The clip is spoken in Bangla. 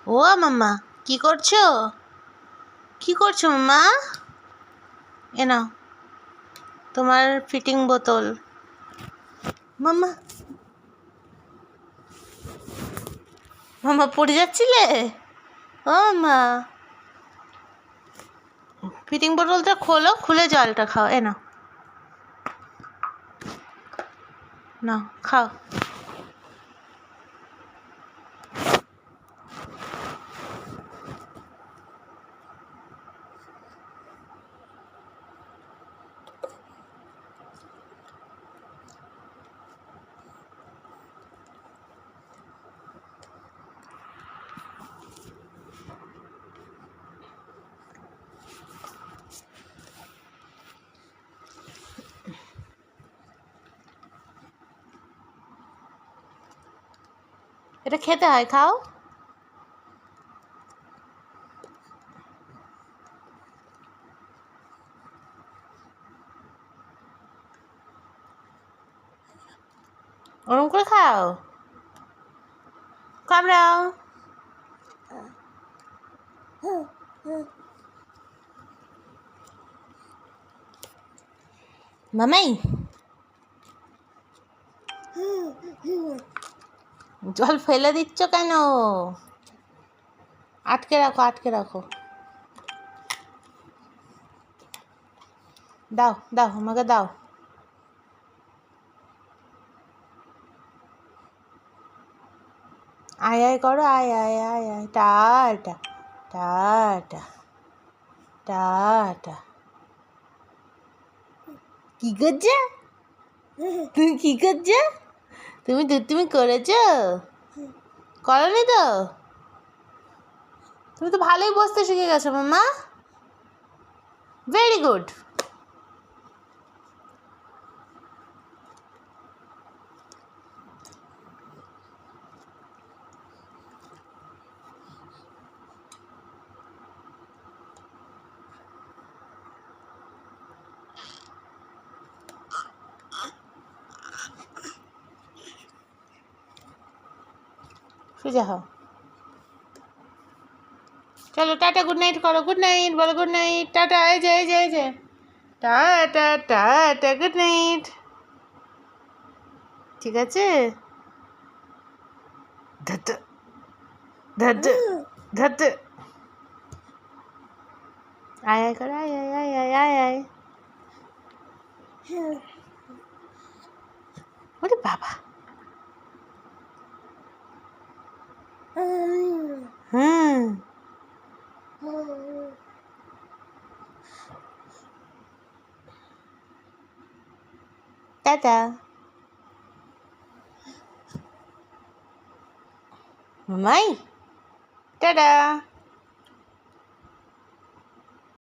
ও মাম্মা, কি করছো? কি করছো মাম্মা? এ নাও তোমার ফিটিং বোতল। মাম্মা, মাম্মা পড়ে যাচ্ছিলে? ও মাম্মা, ফিটিং বোতলটা খোলো, খুলে জলটা খাও। এ নাও, নাও খাও। এটা খেতে হয়, খাও। ওরম করে খাও, কামড়াও। মামাই, জল ফেলে দিচ্ছ কেন? আটকে রাখো, আটকে রাখো। দাও দাও, আমাকে দাও। আয় আয় করো, আয় আয় আয় আয়, টাটা টাটা টাটা। কি করছো তুমি? কি করছো তুমি? তুমি করেছো? করনি তো? তুমি তো ভালোই বসতে শিখে গেছো মাম্মা। Very good. সোজা হও। চলো টাটা, গুড নাইট করো। গুড নাইট বলো, গুড নাইট, টাটা। এই যে এই যে এই যে, টাটা টাটা, গুড নাইট। ঠিক আছে। ধরতে ধরতে ধরতে। আয় আয় করো, আয় আয় আয় আয় আয় আয়। ওরে বাবা। হুম। টাটা মামাই, টাটা।